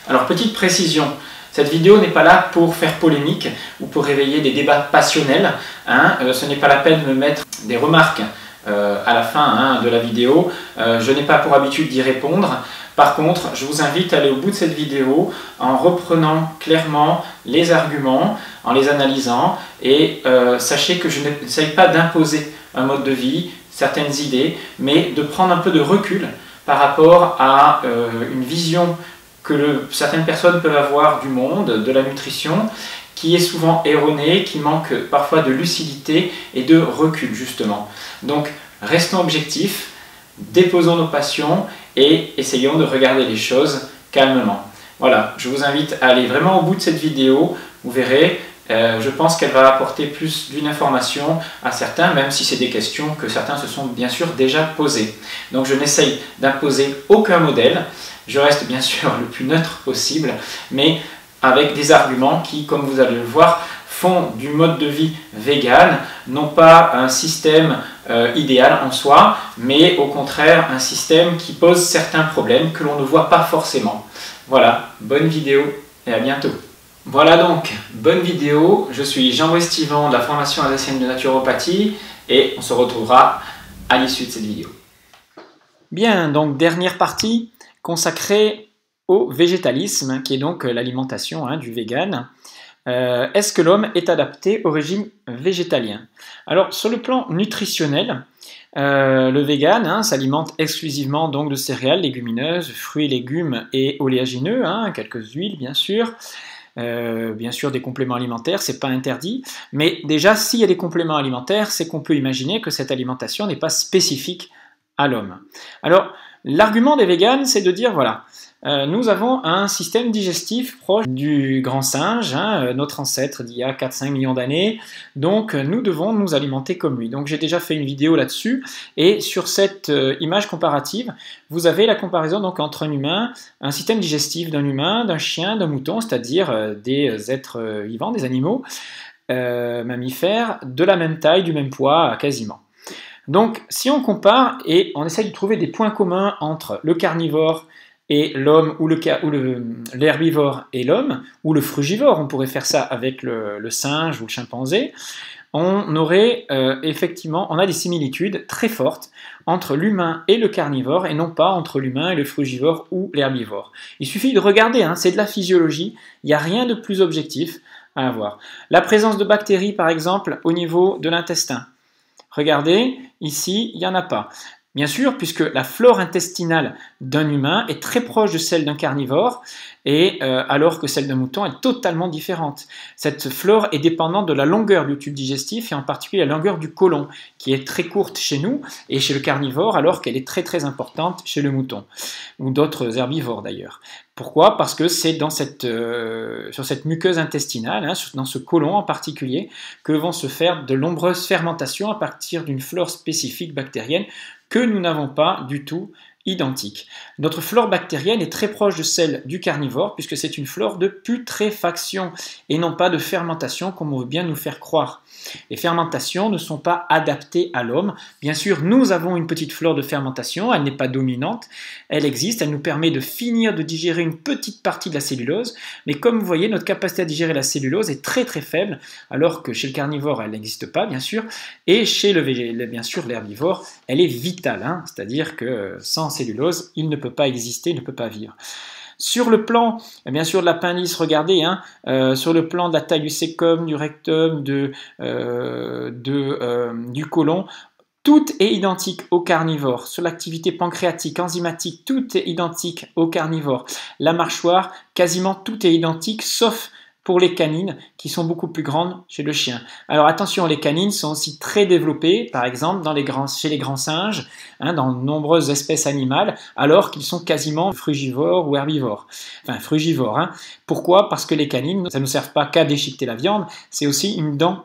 Alors petite précision, cette vidéo n'est pas là pour faire polémique ou pour réveiller des débats passionnels. Ce n'est pas la peine de me mettre des remarques à la fin de la vidéo. Je n'ai pas pour habitude d'y répondre. Par contre, je vous invite à aller au bout de cette vidéo en reprenant clairement les arguments, en les analysant et sachez que je n'essaye pas d'imposer un mode de vie, certaines idées, mais de prendre un peu de recul par rapport à une vision que certaines personnes peuvent avoir du monde, de la nutrition, qui est souvent erronée, qui manque parfois de lucidité et de recul justement. Donc restons objectifs, déposons nos passions et essayons de regarder les choses calmement. Voilà, je vous invite à aller vraiment au bout de cette vidéo, vous verrez, je pense qu'elle va apporter plus d'une information à certains, même si c'est des questions que certains se sont bien sûr déjà posées. Donc je n'essaye d'imposer aucun modèle, je reste bien sûr le plus neutre possible, mais avec des arguments qui, comme vous allez le voir, font du mode de vie vegan, non pas un système idéal en soi, mais au contraire un système qui pose certains problèmes que l'on ne voit pas forcément. Voilà, bonne vidéo et à bientôt. Voilà donc, bonne vidéo, je suis Jean-Louis Stivan de la formation alsacienne de naturopathie et on se retrouvera à l'issue de cette vidéo. Bien, donc dernière partie consacrée au végétalisme, qui est donc l'alimentation du vegan. Est-ce que l'homme est adapté au régime végétalien? Alors, sur le plan nutritionnel, le vegan s'alimente exclusivement donc de céréales, légumineuses, fruits, légumes et oléagineux, quelques huiles bien sûr des compléments alimentaires, c'est pas interdit, mais déjà s'il y a des compléments alimentaires, c'est qu'on peut imaginer que cette alimentation n'est pas spécifique à l'homme. Alors, l'argument des végans, c'est de dire, voilà, nous avons un système digestif proche du grand singe, notre ancêtre d'il y a 4-5 millions d'années, donc nous devons nous alimenter comme lui. Donc j'ai déjà fait une vidéo là-dessus, et sur cette image comparative, vous avez la comparaison donc entre un humain, un système digestif d'un humain, d'un chien, d'un mouton, c'est-à-dire des êtres vivants, des animaux, mammifères, de la même taille, du même poids quasiment. Donc si on compare et on essaie de trouver des points communs entre le carnivore et l'homme, ou l'herbivore et l'homme, ou le frugivore, on pourrait faire ça avec le singe ou le chimpanzé, on aurait effectivement, on a des similitudes très fortes entre l'humain et le carnivore, et non pas entre l'humain et le frugivore ou l'herbivore. Il suffit de regarder, c'est de la physiologie, il n'y a rien de plus objectif à avoir. La présence de bactéries, par exemple, au niveau de l'intestin. Regardez, ici, il n'y en a pas. Bien sûr, puisque la flore intestinale d'un humain est très proche de celle d'un carnivore, et alors que celle d'un mouton est totalement différente. Cette flore est dépendante de la longueur du tube digestif, et en particulier la longueur du côlon, qui est très courte chez nous, et chez le carnivore, alors qu'elle est très très importante chez le mouton, ou d'autres herbivores d'ailleurs. Pourquoi? Parce que c'est sur cette muqueuse intestinale, dans ce côlon en particulier, que vont se faire de nombreuses fermentations à partir d'une flore spécifique bactérienne que nous n'avons pas du tout identique. Notre flore bactérienne est très proche de celle du carnivore puisque c'est une flore de putréfaction et non pas de fermentation comme on veut bien nous faire croire. Les fermentations ne sont pas adaptées à l'homme. Bien sûr, nous avons une petite flore de fermentation, elle n'est pas dominante, elle existe, elle nous permet de finir de digérer une petite partie de la cellulose, mais comme vous voyez, notre capacité à digérer la cellulose est très très faible, alors que chez le carnivore, elle n'existe pas, bien sûr, et chez bien sûr l'herbivore, elle est vitale, c'est-à-dire que sans cellulose, il ne peut pas exister, il ne peut pas vivre. Sur le plan, bien sûr, de l'appendice, regardez, sur le plan de la taille du cæcum, du rectum, du côlon, tout est identique au carnivore. Sur l'activité pancréatique, enzymatique, tout est identique au carnivore. La mâchoire, quasiment tout est identique, sauf pour les canines qui sont beaucoup plus grandes chez le chien. Alors attention, les canines sont aussi très développées, par exemple chez les grands singes, dans de nombreuses espèces animales, alors qu'ils sont quasiment frugivores ou herbivores. Enfin, frugivores. Pourquoi? Parce que les canines, ça ne servent pas qu'à déchiqueter la viande, c'est aussi une dent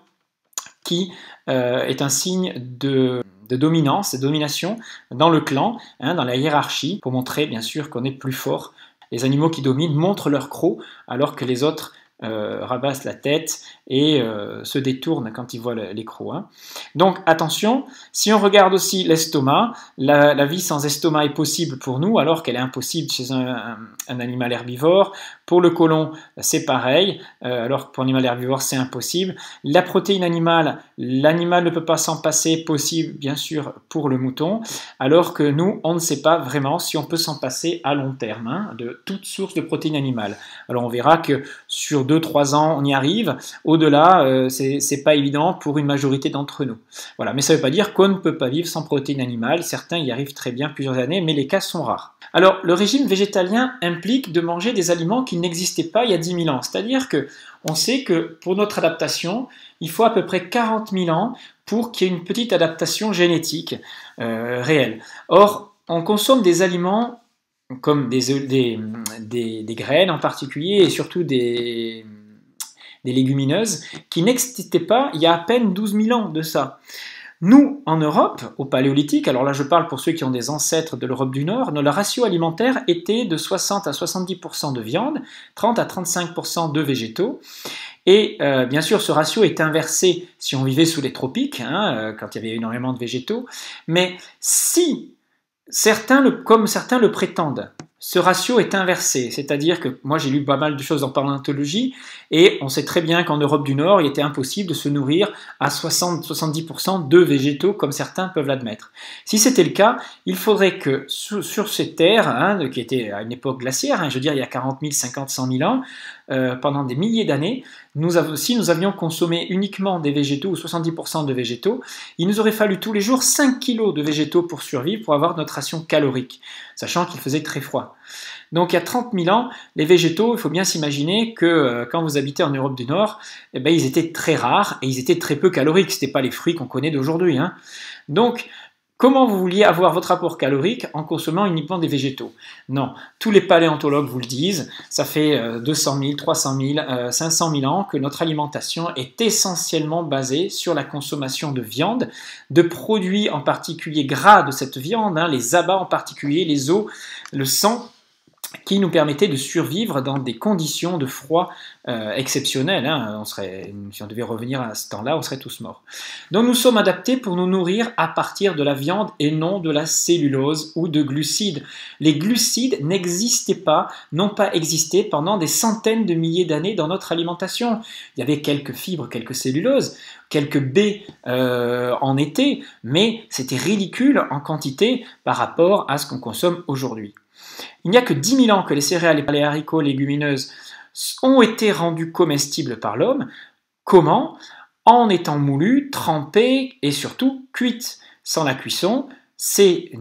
qui est un signe de dominance, de domination dans le clan, dans la hiérarchie, pour montrer bien sûr qu'on est plus fort. Les animaux qui dominent montrent leur croc, alors que les autres rabaissent la tête et se détournent quand ils voient l'écrou. Hein. Donc attention, si on regarde aussi l'estomac, la vie sans estomac est possible pour nous alors qu'elle est impossible chez un animal herbivore. Pour le côlon, c'est pareil, alors que pour l'animal herbivore, c'est impossible. La protéine animale, l'animal ne peut pas s'en passer, possible bien sûr pour le mouton, alors que nous, on ne sait pas vraiment si on peut s'en passer à long terme, hein, de toute source de protéines animales. Alors on verra que sur 2-3 ans, on y arrive. Au-delà, c'est pas évident pour une majorité d'entre nous. Voilà. Mais ça ne veut pas dire qu'on ne peut pas vivre sans protéines animales. Certains y arrivent très bien plusieurs années, mais les cas sont rares. Alors, le régime végétalien implique de manger des aliments qui n'existaient pas il y a 10 000 ans. C'est-à-dire qu'on sait que pour notre adaptation, il faut à peu près 40 000 ans pour qu'il y ait une petite adaptation génétique réelle. Or, on consomme des aliments comme des graines en particulier et surtout des légumineuses qui n'existaient pas il y a à peine 12 000 ans de ça. Nous, en Europe, au Paléolithique, alors là je parle pour ceux qui ont des ancêtres de l'Europe du Nord, le ratio alimentaire était de 60 à 70% de viande, 30 à 35% de végétaux. Et bien sûr, ce ratio est inversé si on vivait sous les tropiques, hein, quand il y avait énormément de végétaux. Mais si comme certains le prétendent, ce ratio est inversé, c'est-à-dire que moi j'ai lu pas mal de choses en paléontologie et on sait très bien qu'en Europe du Nord, il était impossible de se nourrir à 60-70% de végétaux comme certains peuvent l'admettre. Si c'était le cas, il faudrait que sur ces terres, hein, qui étaient à une époque glaciaire, hein, je veux dire il y a 40 000, 50, 100 000 ans, pendant des milliers d'années, si nous avions consommé uniquement des végétaux ou 70% de végétaux, il nous aurait fallu tous les jours 5 kg de végétaux pour survivre, pour avoir notre ration calorique, sachant qu'il faisait très froid. Donc il y a 30 000 ans, les végétaux, il faut bien s'imaginer que quand vous habitez en Europe du Nord, eh ben, ils étaient très rares et ils étaient très peu caloriques, ce n'étaient pas les fruits qu'on connaît d'aujourd'hui. Hein. Donc, comment vous vouliez avoir votre apport calorique en consommant uniquement des végétaux? Non, tous les paléontologues vous le disent, ça fait 200 000, 300 000, 500 000 ans que notre alimentation est essentiellement basée sur la consommation de viande, de produits en particulier gras de cette viande, hein, les abats en particulier, les os, le sang, qui nous permettait de survivre dans des conditions de froid exceptionnelles. Hein. Si on devait revenir à ce temps-là, on serait tous morts. Donc nous sommes adaptés pour nous nourrir à partir de la viande et non de la cellulose ou de glucides. Les glucides n'existaient pas, n'ont pas existé pendant des centaines de milliers d'années dans notre alimentation. Il y avait quelques fibres, quelques celluloses, quelques baies en été, mais c'était ridicule en quantité par rapport à ce qu'on consomme aujourd'hui. Il n'y a que 10 000 ans que les céréales et les haricots légumineuses ont été rendus comestibles par l'homme. Comment? En étant moulus, trempés et surtout cuites. Sans la cuisson, ces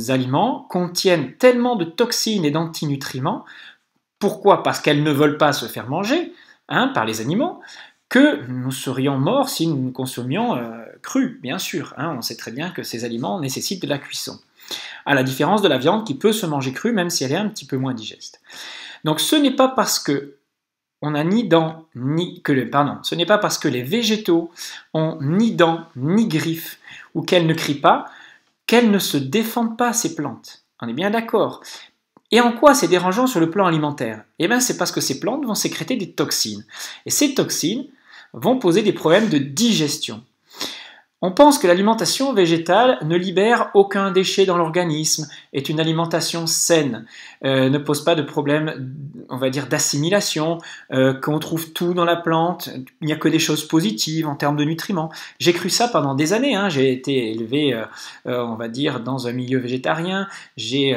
aliments contiennent tellement de toxines et d'antinutriments. Pourquoi? Parce qu'elles ne veulent pas se faire manger par les animaux, que nous serions morts si nous consommions cru, bien sûr. On sait très bien que ces aliments nécessitent de la cuisson. À la différence de la viande qui peut se manger crue, même si elle est un petit peu moins digeste. Donc ce n'est pas parce que ce n'est pas parce que les végétaux ont ni dents ni griffes ou qu'elles ne crient pas qu'elles ne se défendent pas, ces plantes. On est bien d'accord. Et en quoi c'est dérangeant sur le plan alimentaire? Eh bien c'est parce que ces plantes vont sécréter des toxines. Et ces toxines vont poser des problèmes de digestion. On pense que l'alimentation végétale ne libère aucun déchet dans l'organisme, est une alimentation saine, ne pose pas de problème, on va dire, d'assimilation, qu'on trouve tout dans la plante, il n'y a que des choses positives en termes de nutriments. J'ai cru ça pendant des années, j'ai été élevé, on va dire, dans un milieu végétarien, j'ai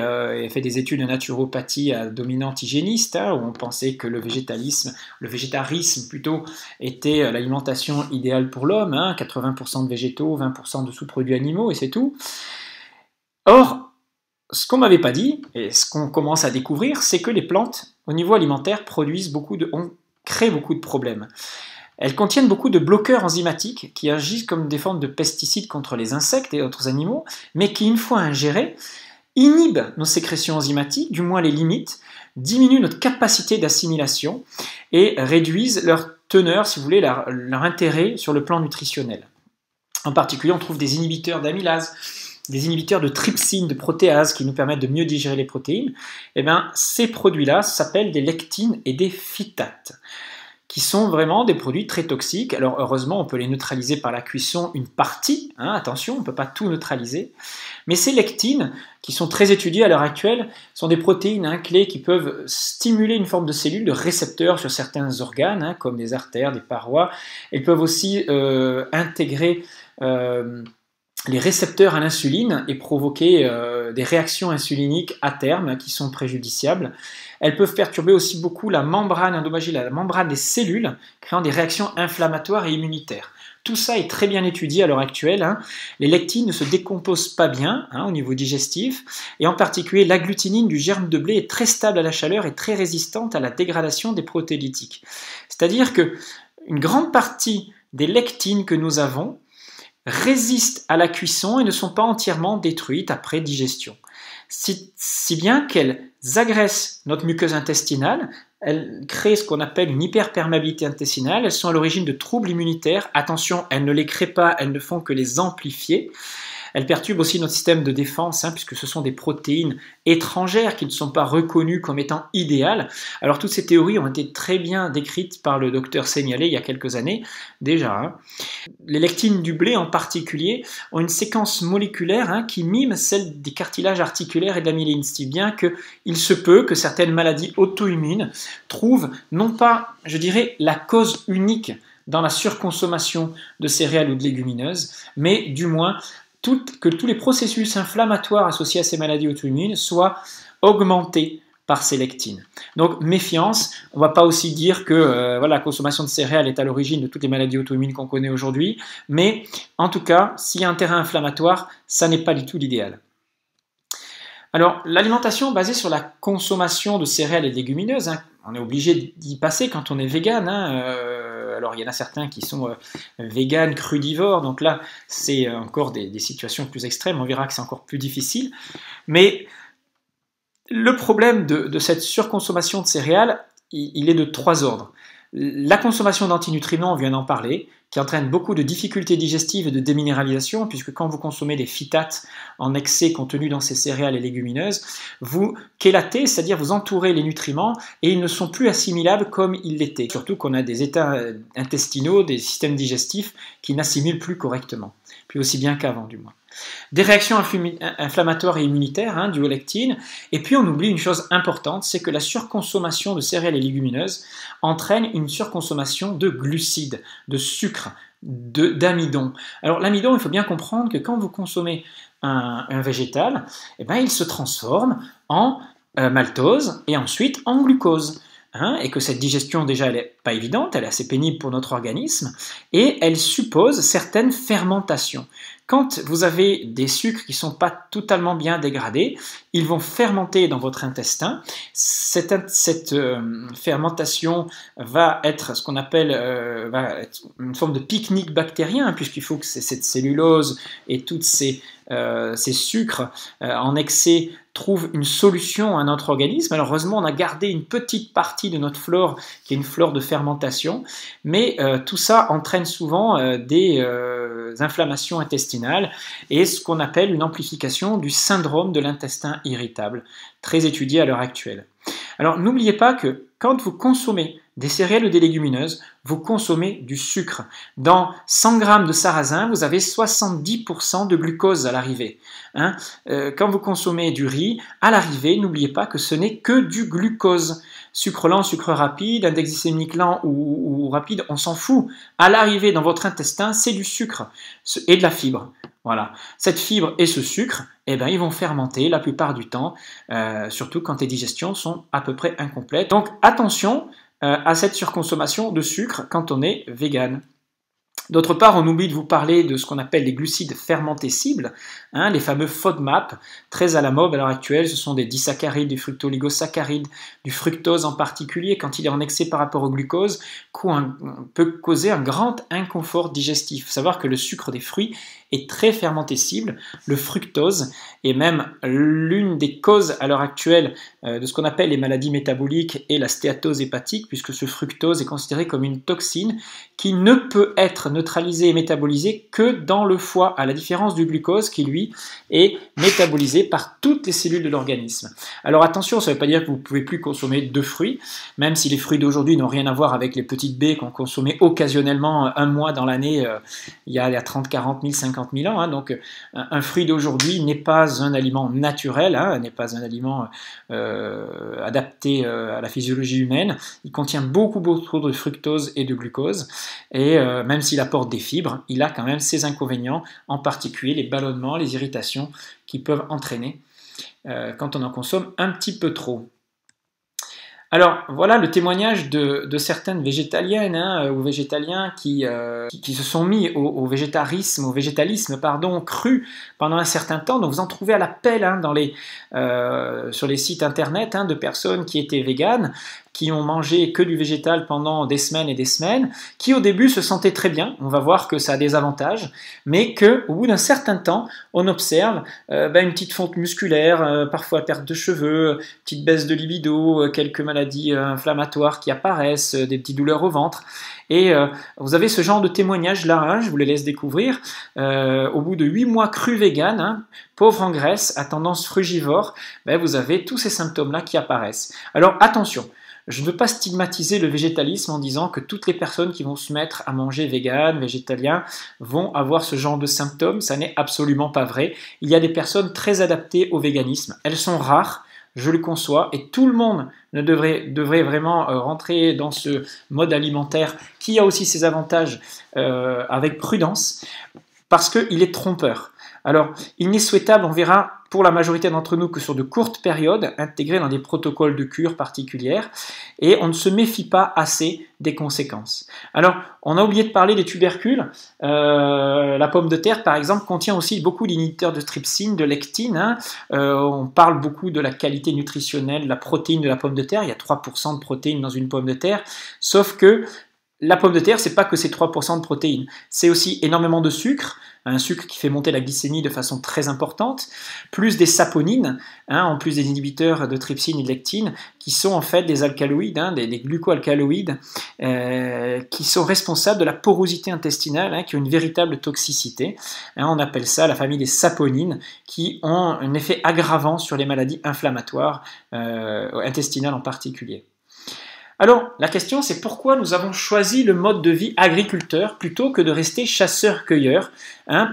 fait des études de naturopathie à dominante hygiéniste, où on pensait que le végétarisme plutôt, était l'alimentation idéale pour l'homme, 80% de végétaux, 20% de sous-produits animaux et c'est tout. Or, ce qu'on m'avait pas dit, et ce qu'on commence à découvrir, c'est que les plantes, au niveau alimentaire, créent beaucoup de problèmes. Elles contiennent beaucoup de bloqueurs enzymatiques qui agissent comme des formes de pesticides contre les insectes et autres animaux, mais qui, une fois ingérés, inhibent nos sécrétions enzymatiques, du moins les limitent, diminuent notre capacité d'assimilation et réduisent leur teneur, si vous voulez, leur intérêt sur le plan nutritionnel. En particulier, on trouve des inhibiteurs d'amylase, des inhibiteurs de trypsine, de protéase qui nous permettent de mieux digérer les protéines. Eh bien, ces produits-là s'appellent des lectines et des phytates. qui sont vraiment des produits très toxiques. Alors heureusement, on peut les neutraliser par la cuisson une partie, hein, attention, on ne peut pas tout neutraliser. Mais ces lectines, qui sont très étudiées à l'heure actuelle, sont des protéines clés qui peuvent stimuler une forme de cellules, de récepteurs sur certains organes, hein, comme des artères, des parois. Elles peuvent aussi intégrer les récepteurs à l'insuline et provoquer des réactions insuliniques à terme qui sont préjudiciables. Elles peuvent perturber aussi beaucoup la membrane, endommager la membrane des cellules, créant des réactions inflammatoires et immunitaires. Tout ça est très bien étudié à l'heure actuelle. Hein. Les lectines ne se décomposent pas bien au niveau digestif, et en particulier l'agglutinine du germe de blé est très stable à la chaleur et très résistante à la dégradation des protéolytiques. C'est-à-dire que une grande partie des lectines que nous avons résistent à la cuisson et ne sont pas entièrement détruites après digestion. Si bien qu'elles agressent notre muqueuse intestinale, elles créent ce qu'on appelle une hyperperméabilité intestinale, elles sont à l'origine de troubles immunitaires. Attention, elles ne les créent pas, elles ne font que les amplifier. Elles perturbent aussi notre système de défense, puisque ce sont des protéines étrangères qui ne sont pas reconnues comme étant idéales. Alors toutes ces théories ont été très bien décrites par le docteur Seignalé il y a quelques années déjà. Les lectines du blé en particulier ont une séquence moléculaire qui mime celle des cartilages articulaires et de la myéline, si bien qu'il se peut que certaines maladies auto-immunes trouvent non pas, je dirais, la cause unique dans la surconsommation de céréales ou de légumineuses, mais du moins que tous les processus inflammatoires associés à ces maladies auto-immunes soient augmentés par ces lectines. Donc méfiance, on ne va pas aussi dire que la consommation de céréales est à l'origine de toutes les maladies auto-immunes qu'on connaît aujourd'hui, mais en tout cas, s'il y a un terrain inflammatoire, ça n'est pas du tout l'idéal. Alors, l'alimentation basée sur la consommation de céréales et de légumineuses, on est obligé d'y passer quand on est vegan. Alors, il y en a certains qui sont véganes, crudivores, donc là, c'est encore des situations plus extrêmes, on verra que c'est encore plus difficile. Mais le problème de cette surconsommation de céréales, il est de 3 ordres. La consommation d'antinutriments, on vient d'en parler, qui entraîne beaucoup de difficultés digestives et de déminéralisation, puisque quand vous consommez des phytates en excès contenus dans ces céréales et légumineuses, vous chélatez, c'est-à-dire vous entourez les nutriments, et ils ne sont plus assimilables comme ils l'étaient. Surtout qu'on a des états intestinaux, des systèmes digestifs qui n'assimilent plus correctement, puis aussi bien qu'avant du moins. Des réactions inflammatoires et immunitaires dues aux lectines, et puis on oublie une chose importante, c'est que la surconsommation de céréales et légumineuses entraîne une surconsommation de glucides, de sucre, d'amidon. Alors l'amidon, il faut bien comprendre que quand vous consommez un végétal, il se transforme en maltose et ensuite en glucose. Et que cette digestion, déjà, elle n'est pas évidente, elle est assez pénible pour notre organisme, et elle suppose certaines fermentations. Quand vous avez des sucres qui ne sont pas totalement bien dégradés, ils vont fermenter dans votre intestin. Cette fermentation va être ce qu'on appelle une forme de pique-nique bactérien, puisqu'il faut que cette cellulose et toutes ces sucres en excès trouvent une solution à notre organisme. Alors heureusement, on a gardé une petite partie de notre flore qui est une flore de fermentation, mais tout ça entraîne souvent des inflammations intestinales et ce qu'on appelle une amplification du syndrome de l'intestin irritable, très étudié à l'heure actuelle. Alors n'oubliez pas que quand vous consommez des céréales ou des légumineuses, vous consommez du sucre. Dans 100 g de sarrasin, vous avez 70% de glucose à l'arrivée. Quand vous consommez du riz, à l'arrivée, n'oubliez pas que ce n'est que du glucose. Sucre lent, sucre rapide, index glycémique lent ou rapide, on s'en fout. À l'arrivée dans votre intestin, c'est du sucre et de la fibre. Voilà. Cette fibre et ce sucre, ils vont fermenter la plupart du temps, surtout quand les digestions sont à peu près incomplètes. Donc attention à cette surconsommation de sucre quand on est vegan. D'autre part, on oublie de vous parler de ce qu'on appelle les glucides fermentés cibles, les fameux FODMAP, très à la mode à l'heure actuelle. Ce sont des disaccharides, des fructooligosaccharides, du fructose en particulier, quand il est en excès par rapport au glucose, peut causer un grand inconfort digestif. Il faut savoir que le sucre des fruits est très fermentescible. Le fructose est même l'une des causes à l'heure actuelle de ce qu'on appelle les maladies métaboliques et la stéatose hépatique, puisque ce fructose est considéré comme une toxine qui ne peut être neutralisée et métabolisée que dans le foie, à la différence du glucose qui, lui, est métabolisé par toutes les cellules de l'organisme. Alors attention, ça ne veut pas dire que vous ne pouvez plus consommer de fruits, même si les fruits d'aujourd'hui n'ont rien à voir avec les petites baies qu'on consommait occasionnellement un mois dans l'année, il y a 30, 40 000, 50 000 ans. Donc un fruit d'aujourd'hui n'est pas un aliment naturel, n'est pas un aliment adapté à la physiologie humaine. Il contient beaucoup trop de fructose et de glucose, et même s'il apporte des fibres, il a quand même ses inconvénients, en particulier les ballonnements, les irritations qui peuvent entraîner quand on en consomme un petit peu trop. Alors voilà le témoignage de certaines végétaliennes ou végétaliens qui se sont mis au végétalisme cru pendant un certain temps. Donc vous en trouvez à la pelle sur les sites internet de personnes qui étaient véganes, qui ont mangé que du végétal pendant des semaines et des semaines, qui au début se sentaient très bien, on va voir que ça a des avantages, mais qu'au bout d'un certain temps, on observe une petite fonte musculaire, parfois perte de cheveux, petite baisse de libido, quelques maladies inflammatoires qui apparaissent, des petites douleurs au ventre. Et vous avez ce genre de témoignages-là, je vous les laisse découvrir. Au bout de 8 mois cru vegan, pauvre en graisse, à tendance frugivore, vous avez tous ces symptômes-là qui apparaissent. Alors attention, je ne veux pas stigmatiser le végétalisme en disant que toutes les personnes qui vont se mettre à manger vegan, végétalien, vont avoir ce genre de symptômes. Ça n'est absolument pas vrai. Il y a des personnes très adaptées au véganisme. Elles sont rares, je le conçois, et tout le monde devrait vraiment rentrer dans ce mode alimentaire qui a aussi ses avantages avec prudence, parce qu'il est trompeur. Alors, il n'est souhaitable, on verra pour la majorité d'entre nous, que sur de courtes périodes, intégrées dans des protocoles de cure particulières, et on ne se méfie pas assez des conséquences. Alors, on a oublié de parler des tubercules. La pomme de terre, par exemple, contient aussi beaucoup d'inhibiteurs de trypsine, de lectine. On parle beaucoup de la qualité nutritionnelle, de la protéine de la pomme de terre. Il y a 3% de protéines dans une pomme de terre, sauf que la pomme de terre, c'est pas que ces 3% de protéines, c'est aussi énormément de sucre, un sucre qui fait monter la glycémie de façon très importante, plus des saponines, en plus des inhibiteurs de trypsine et de lectine, qui sont en fait des alcaloïdes, des glucoalcaloïdes, qui sont responsables de la porosité intestinale, qui ont une véritable toxicité. On appelle ça la famille des saponines, qui ont un effet aggravant sur les maladies inflammatoires, intestinales en particulier. Alors, la question, c'est pourquoi nous avons choisi le mode de vie agriculteur plutôt que de rester chasseur-cueilleur.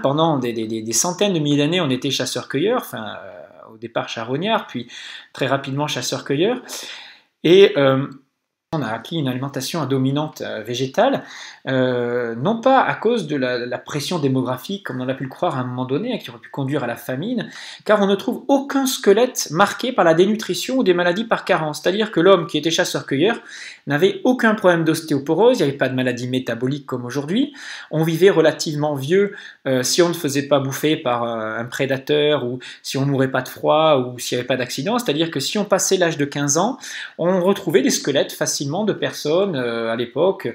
Pendant des centaines de milliers d'années, on était chasseur-cueilleur, au départ charognard, puis très rapidement chasseur-cueilleur. Et on a acquis une alimentation à dominante végétale, non pas à cause de la pression démographique, comme on a pu le croire à un moment donné, qui aurait pu conduire à la famine, car on ne trouve aucun squelette marqué par la dénutrition ou des maladies par carence. C'est-à-dire que l'homme qui était chasseur-cueilleur n'avait aucun problème d'ostéoporose, il n'y avait pas de maladie métabolique comme aujourd'hui, on vivait relativement vieux si on ne faisait pas bouffer par un prédateur, ou si on ne mourait pas de froid, ou s'il n'y avait pas d'accident. C'est-à-dire que si on passait l'âge de 15 ans, on retrouvait des squelettes facilement de personnes à l'époque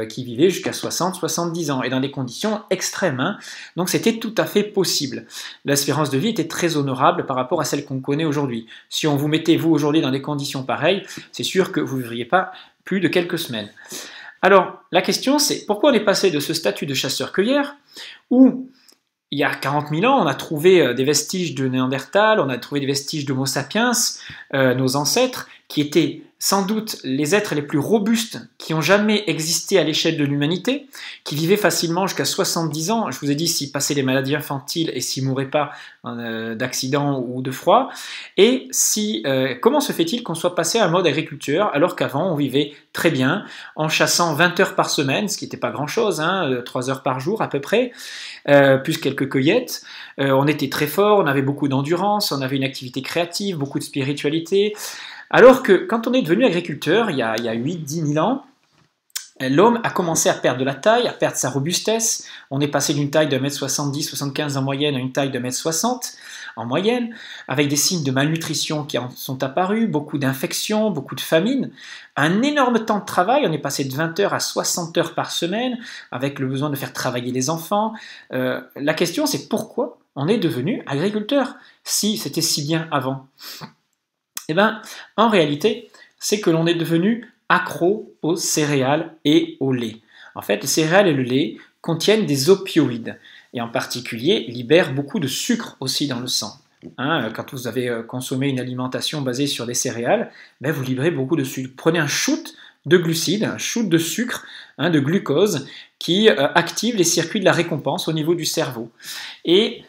qui vivaient jusqu'à 60-70 ans et dans des conditions extrêmes. Donc c'était tout à fait possible. L'espérance de vie était très honorable par rapport à celle qu'on connaît aujourd'hui. Si on vous mettait vous aujourd'hui dans des conditions pareilles, c'est sûr que vous ne vivriez pas plus de quelques semaines. Alors la question c'est pourquoi on est passé de ce statut de chasseur-cueilleur où il y a 40 000 ans, on a trouvé des vestiges de Néandertal, on a trouvé des vestiges d'Homo sapiens, nos ancêtres, qui étaient sans doute les êtres les plus robustes qui ont jamais existé à l'échelle de l'humanité, qui vivaient facilement jusqu'à 70 ans. Je vous ai dit s'ils passaient les maladies infantiles et s'ils ne mouraient pas d'accident ou de froid. Et comment se fait-il qu'on soit passé à un mode agriculteur alors qu'avant on vivait très bien en chassant 20 heures par semaine, ce qui n'était pas grand-chose, 3 heures par jour à peu près, plus quelques cueillettes. On était très fort, on avait beaucoup d'endurance, on avait une activité créative, beaucoup de spiritualité. Alors que quand on est devenu agriculteur, il y a 8-10 000 ans, l'homme a commencé à perdre de la taille, à perdre sa robustesse. On est passé d'une taille de 1m70-75 en moyenne à une taille de 1m60 en moyenne, avec des signes de malnutrition qui en sont apparus, beaucoup d'infections, beaucoup de famine, un énorme temps de travail. On est passé de 20 heures à 60 heures par semaine, avec le besoin de faire travailler les enfants. La question, c'est pourquoi on est devenu agriculteur, si c'était si bien avant? Eh bien, en réalité, c'est que l'on est devenu accro aux céréales et au lait. En fait, les céréales et le lait contiennent des opioïdes et en particulier libèrent beaucoup de sucre aussi dans le sang. Quand vous avez consommé une alimentation basée sur des céréales, vous libérez beaucoup de sucre. Prenez un shoot de glucides, un shoot de sucre, de glucose, qui active les circuits de la récompense au niveau du cerveau. Et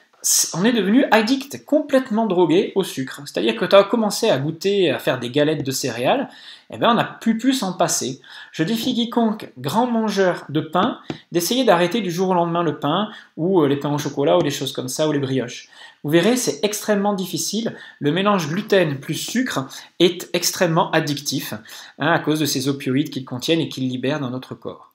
on est devenu addict, complètement drogué au sucre. C'est-à-dire que tu as commencé à goûter, à faire des galettes de céréales, on n'a plus pu s'en passer. Je défie quiconque grand mangeur de pain d'essayer d'arrêter du jour au lendemain le pain, ou les pains au chocolat, ou des choses comme ça, ou les brioches. Vous verrez, c'est extrêmement difficile. Le mélange gluten plus sucre est extrêmement addictif, à cause de ces opioïdes qu'ils contiennent et qu'ils libèrent dans notre corps.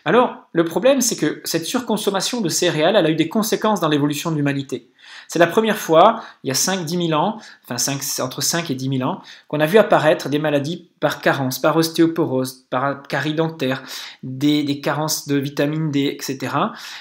Alors, le problème, c'est que cette surconsommation de céréales, elle a eu des conséquences dans l'évolution de l'humanité. C'est la première fois, il y a 5-10 000 ans, entre 5 et 10 000 ans, qu'on a vu apparaître des maladies par carence, par ostéoporose, par carie dentaire, des carences de vitamine D, etc.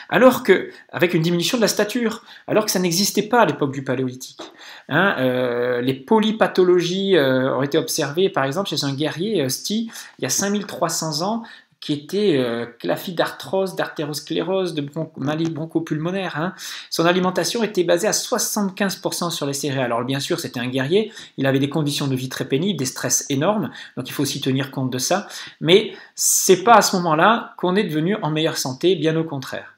Alors que, avec une diminution de la stature, alors que ça n'existait pas à l'époque du Paléolithique. Les polypathologies ont été observées, par exemple, chez un guerrier, Sti, il y a 5300 ans, qui était clafie d'arthrose, d'artérosclérose, de maladie bronchopulmonaire. Son alimentation était basée à 75% sur les céréales. Alors bien sûr, c'était un guerrier, il avait des conditions de vie très pénibles, des stress énormes, donc il faut aussi tenir compte de ça. Mais c'est pas à ce moment-là qu'on est devenu en meilleure santé, bien au contraire.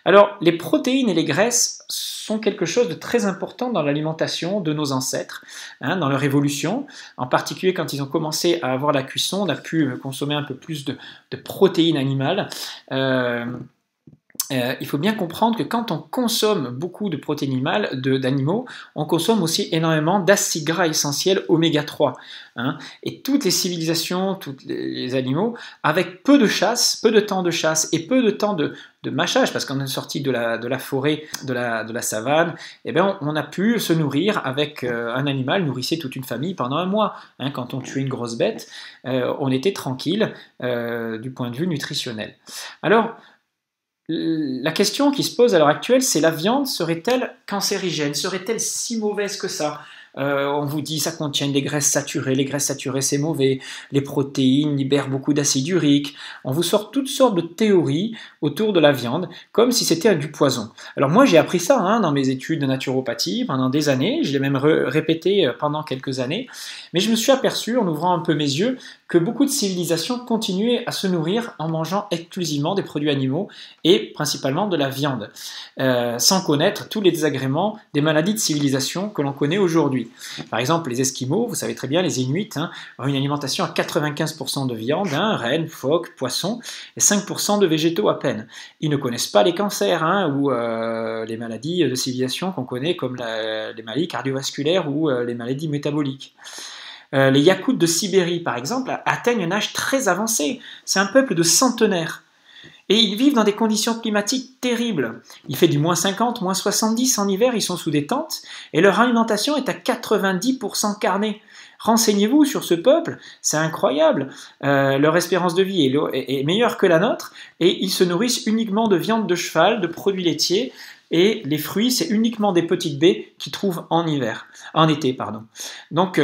Alors, les protéines et les graisses sont quelque chose de très important dans l'alimentation de nos ancêtres, dans leur évolution. En particulier, quand ils ont commencé à avoir la cuisson, on a pu consommer un peu plus de protéines animales. Il faut bien comprendre que quand on consomme beaucoup de protéines animales, d'animaux, on consomme aussi énormément d'acides gras essentiels oméga 3. Et toutes les civilisations, tous les animaux, avec peu de chasse, peu de temps de chasse et peu de temps de mâchage, parce qu'on est sorti de la forêt, de la savane, on a pu se nourrir avec un animal, nourrissait toute une famille pendant un mois. Quand on tuait une grosse bête, on était tranquille du point de vue nutritionnel. Alors, la question qui se pose à l'heure actuelle, c'est la viande serait-elle cancérigène? Serait-elle si mauvaise que ça? On vous dit ça contient des graisses saturées, les graisses saturées c'est mauvais, les protéines libèrent beaucoup d'acide urique. On vous sort toutes sortes de théories autour de la viande, comme si c'était du poison. Alors moi j'ai appris ça dans mes études de naturopathie pendant des années, je l'ai même répété pendant quelques années, mais je me suis aperçu en ouvrant un peu mes yeux que beaucoup de civilisations continuaient à se nourrir en mangeant exclusivement des produits animaux et principalement de la viande, sans connaître tous les désagréments des maladies de civilisation que l'on connaît aujourd'hui. Par exemple, les Esquimaux, vous savez très bien, les Inuits, ont une alimentation à 95% de viande, rennes, phoques, poissons, et 5% de végétaux à peine. Ils ne connaissent pas les cancers ou les maladies de civilisation qu'on connaît comme les maladies cardiovasculaires ou les maladies métaboliques. Les Yakoutes de Sibérie, par exemple, atteignent un âge très avancé. C'est un peuple de centenaires. Et ils vivent dans des conditions climatiques terribles. Il fait du moins 50, moins 70 en hiver, ils sont sous des tentes, et leur alimentation est à 90% carnée. Renseignez-vous sur ce peuple, c'est incroyable. Leur espérance de vie est meilleure que la nôtre, et ils se nourrissent uniquement de viande de cheval, de produits laitiers, et les fruits, c'est uniquement des petites baies qu'ils trouvent en été. Donc,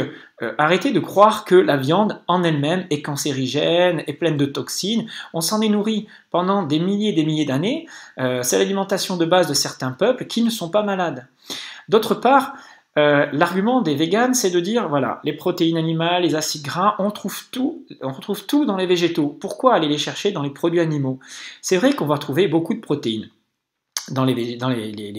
arrêtez de croire que la viande en elle-même est cancérigène, est pleine de toxines. On s'en est nourri pendant des milliers et des milliers d'années. C'est l'alimentation de base de certains peuples qui ne sont pas malades. D'autre part, l'argument des véganes, c'est de dire, voilà, les protéines animales, les acides gras, on retrouve tout dans les végétaux. Pourquoi aller les chercher dans les produits animaux? C'est vrai qu'on va trouver beaucoup de protéines dans les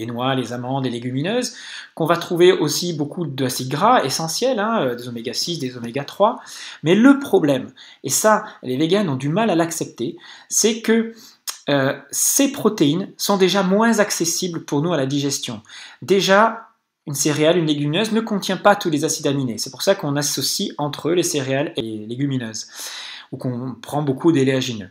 noix, les amandes, les légumineuses, qu'on va trouver aussi beaucoup d'acides gras essentiels, des oméga 6, des oméga 3. Mais le problème, et ça, les véganes ont du mal à l'accepter, c'est que ces protéines sont déjà moins accessibles pour nous à la digestion. Déjà, une céréale, une légumineuse ne contient pas tous les acides aminés. C'est pour ça qu'on associe entre eux les céréales et les légumineuses. ou qu'on prend beaucoup d'éléagineux.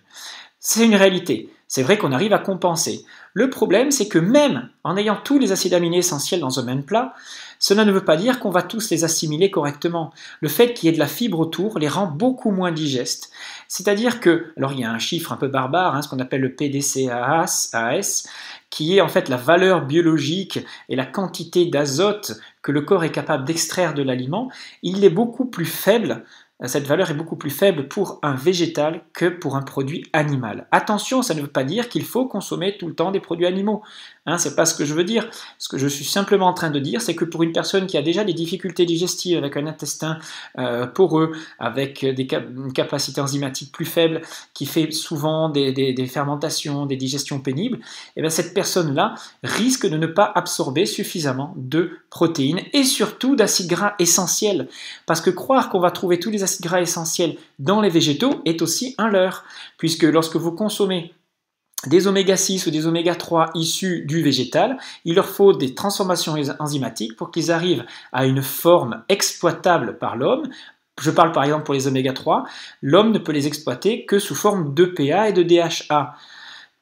C'est une réalité. C'est vrai qu'on arrive à compenser. Le problème, c'est que même en ayant tous les acides aminés essentiels dans un même plat, cela ne veut pas dire qu'on va tous les assimiler correctement. Le fait qu'il y ait de la fibre autour les rend beaucoup moins digestes. C'est-à-dire que, alors il y a un chiffre un peu barbare, ce qu'on appelle le PDCAAS, qui est en fait la valeur biologique et la quantité d'azote que le corps est capable d'extraire de l'aliment, il est beaucoup plus faible. Cette valeur est beaucoup plus faible pour un végétal que pour un produit animal. Attention, ça ne veut pas dire qu'il faut consommer tout le temps des produits animaux. C'est pas ce que je veux dire. Ce que je suis simplement en train de dire, c'est que pour une personne qui a déjà des difficultés digestives avec un intestin poreux, avec une capacité enzymatique plus faible, qui fait souvent des fermentations, des digestions pénibles, et bien cette personne-là risque de ne pas absorber suffisamment de protéines et surtout d'acides gras essentiels. Parce que croire qu'on va trouver tous les acides gras essentiels dans les végétaux est aussi un leurre, puisque lorsque vous consommez des oméga 6 ou des oméga 3 issus du végétal, il leur faut des transformations enzymatiques pour qu'ils arrivent à une forme exploitable par l'homme. Je parle par exemple pour les oméga 3, l'homme ne peut les exploiter que sous forme d'EPA et de DHA.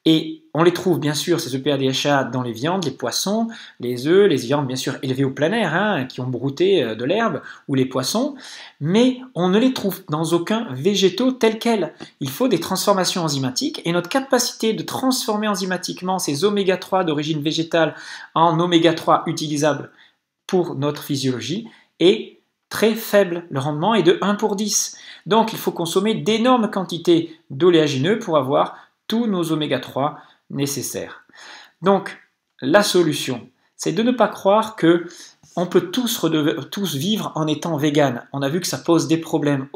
Et on les trouve bien sûr, ces EPA DHA, dans les viandes, les poissons, les œufs, les viandes bien sûr élevées au plein air, qui ont brouté de l'herbe, ou les poissons, mais on ne les trouve dans aucun végétaux tel quel. Il faut des transformations enzymatiques, et notre capacité de transformer enzymatiquement ces oméga 3 d'origine végétale en oméga 3 utilisables pour notre physiologie est très faible. Le rendement est de 1 pour 10. Donc il faut consommer d'énormes quantités d'oléagineux pour avoir tous nos oméga 3 nécessaires. Donc, la solution, c'est de ne pas croire que on peut tous vivre en étant vegan. On a vu que ça pose des problèmes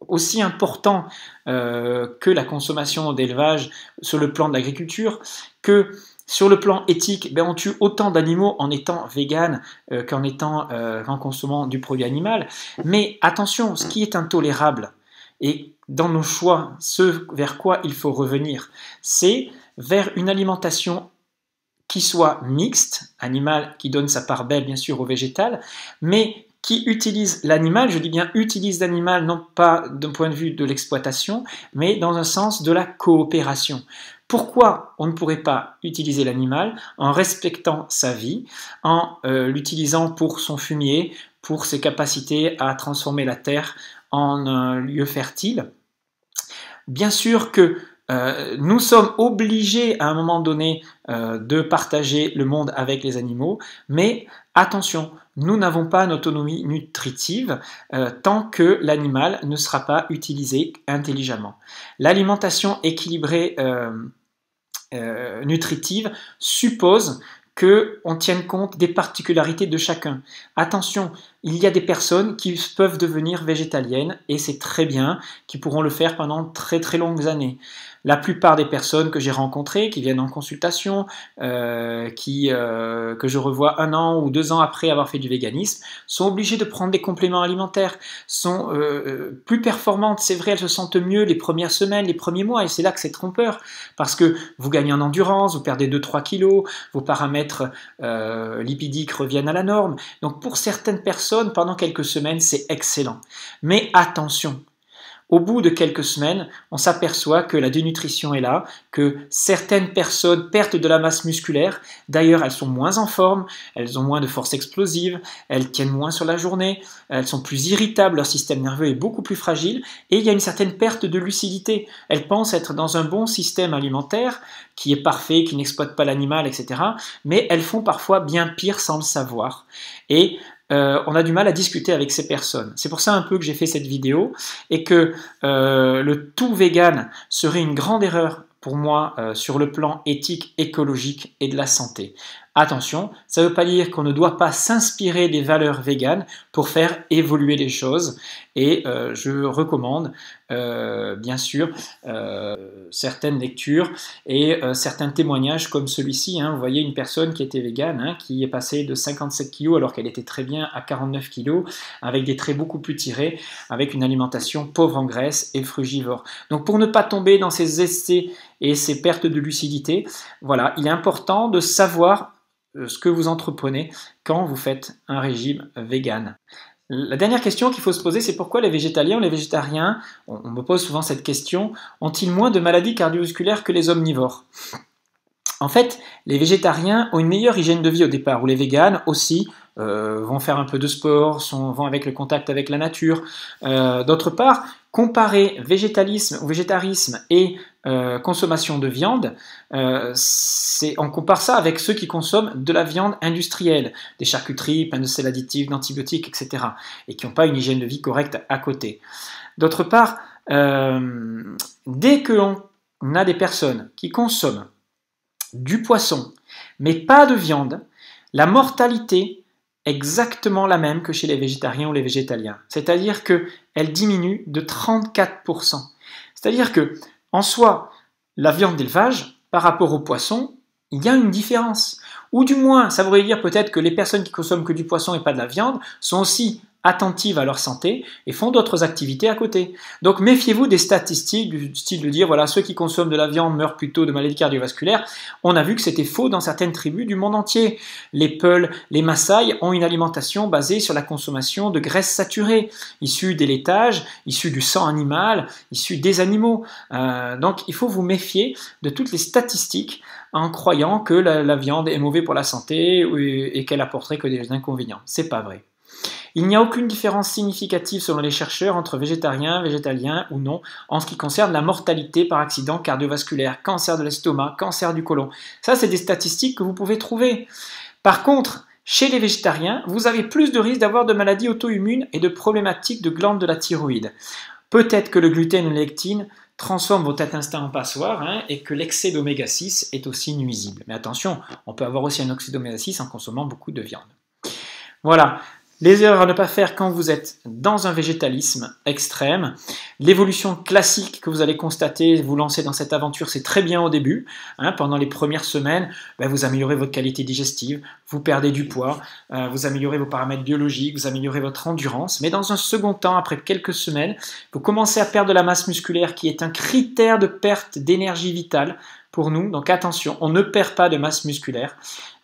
aussi importants que la consommation d'élevage sur le plan de l'agriculture, que sur le plan éthique, on tue autant d'animaux en étant vegan qu'en consommant du produit animal. Mais attention, ce qui est intolérable, et dans nos choix, ce vers quoi il faut revenir, c'est vers une alimentation qui soit mixte, animale qui donne sa part belle bien sûr au végétal, mais qui utilise l'animal, je dis bien utilise l'animal non pas d'un point de vue de l'exploitation, mais dans un sens de la coopération. Pourquoi on ne pourrait pas utiliser l'animal en respectant sa vie, en l'utilisant pour son fumier, pour ses capacités à transformer la terre en un lieu fertile? Bien sûr que nous sommes obligés à un moment donné de partager le monde avec les animaux, mais attention, nous n'avons pas une autonomie nutritive tant que l'animal ne sera pas utilisé intelligemment. L'alimentation équilibrée nutritive suppose qu'on tienne compte des particularités de chacun. Attention, il y a des personnes qui peuvent devenir végétaliennes, et c'est très bien, qui pourront le faire pendant très très longues années. La plupart des personnes que j'ai rencontrées, qui viennent en consultation, que je revois 1 an ou 2 ans après avoir fait du véganisme, sont obligées de prendre des compléments alimentaires, sont plus performantes, c'est vrai, elles se sentent mieux les premières semaines, les premiers mois, et c'est là que c'est trompeur, parce que vous gagnez en endurance, vous perdez 2-3 kilos, vos paramètres lipidiques reviennent à la norme. Donc pour certaines personnes, pendant quelques semaines, c'est excellent. Mais attention, au bout de quelques semaines, on s'aperçoit que la dénutrition est là, que certaines personnes perdent de la masse musculaire, d'ailleurs elles sont moins en forme, elles ont moins de force explosive, elles tiennent moins sur la journée, elles sont plus irritables, leur système nerveux est beaucoup plus fragile, et il y a une certaine perte de lucidité. Elles pensent être dans un bon système alimentaire, qui est parfait, qui n'exploite pas l'animal, etc., mais elles font parfois bien pire sans le savoir. Et on a du mal à discuter avec ces personnes. C'est pour ça un peu que j'ai fait cette vidéo, et que le tout vegan serait une grande erreur pour moi sur le plan éthique, écologique et de la santé. Attention, ça ne veut pas dire qu'on ne doit pas s'inspirer des valeurs véganes pour faire évoluer les choses, et je recommande bien sûr certaines lectures et certains témoignages comme celui-ci. Vous voyez une personne qui était végane, qui est passée de 57 kg alors qu'elle était très bien à 49 kg, avec des traits beaucoup plus tirés, avec une alimentation pauvre en graisse et frugivore. Donc pour ne pas tomber dans ces excès et ces pertes de lucidité, voilà, il est important de savoir ce que vous entreprenez quand vous faites un régime vegan. La dernière question qu'il faut se poser, c'est pourquoi les végétaliens ou les végétariens, on me pose souvent cette question, ont-ils moins de maladies cardiovasculaires que les omnivores? En fait, les végétariens ont une meilleure hygiène de vie au départ, ou les véganes aussi vont faire un peu de sport, vont avec le contact avec la nature. D'autre part, comparer végétalisme ou végétarisme et consommation de viande, on compare ça avec ceux qui consomment de la viande industrielle, des charcuteries pleines de sels additifs, d'antibiotiques, etc. et qui n'ont pas une hygiène de vie correcte à côté. D'autre part, dès qu'on a des personnes qui consomment du poisson, mais pas de viande, la mortalité est exactement la même que chez les végétariens ou les végétaliens. C'est-à-dire qu'elle diminue de 34%. C'est-à-dire que, en soi, la viande d'élevage, par rapport au poisson, il y a une différence. Ou du moins, ça voudrait dire peut-être que les personnes qui consomment que du poisson et pas de la viande sont aussi attentives à leur santé et font d'autres activités à côté. Donc méfiez-vous des statistiques du style de dire voilà, ceux qui consomment de la viande meurent plutôt de maladies cardiovasculaires. On a vu que c'était faux dans certaines tribus du monde entier. Les Peuls, les Maasai ont une alimentation basée sur la consommation de graisses saturées, issues des laitages, issues du sang animal, issues des animaux. Donc il faut vous méfier de toutes les statistiques en croyant que la viande est mauvaise pour la santé et qu'elle apporterait que des inconvénients. C'est pas vrai. Il n'y a aucune différence significative selon les chercheurs entre végétariens, végétaliens ou non en ce qui concerne la mortalité par accident cardiovasculaire, cancer de l'estomac, cancer du côlon. Ça, c'est des statistiques que vous pouvez trouver. Par contre, chez les végétariens, vous avez plus de risques d'avoir de maladies auto-immunes et de problématiques de glandes de la thyroïde. Peut-être que le gluten ou la lectine transforme votre intestin en passoire et que l'excès d'oméga 6 est aussi nuisible. Mais attention, on peut avoir aussi un excès d'oméga 6 en consommant beaucoup de viande. Voilà. Les erreurs à ne pas faire quand vous êtes dans un végétalisme extrême. L'évolution classique que vous allez constater, vous lancer dans cette aventure, c'est très bien au début. Pendant les premières semaines, vous améliorez votre qualité digestive, vous perdez du poids, vous améliorez vos paramètres biologiques, vous améliorez votre endurance. Mais dans un second temps, après quelques semaines, vous commencez à perdre de la masse musculaire qui est un critère de perte d'énergie vitale pour nous. Donc attention, on ne perd pas de masse musculaire.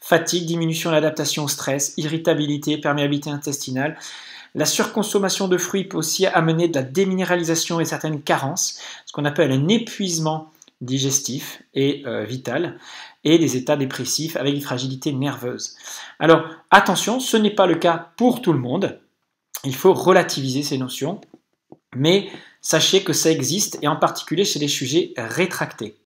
Fatigue, diminution de l'adaptation au stress, irritabilité, perméabilité intestinale. La surconsommation de fruits peut aussi amener de la déminéralisation et certaines carences, ce qu'on appelle un épuisement digestif et vital, et des états dépressifs avec une fragilité nerveuse. Alors attention, ce n'est pas le cas pour tout le monde. Il faut relativiser ces notions, mais sachez que ça existe, et en particulier chez les sujets rétractés.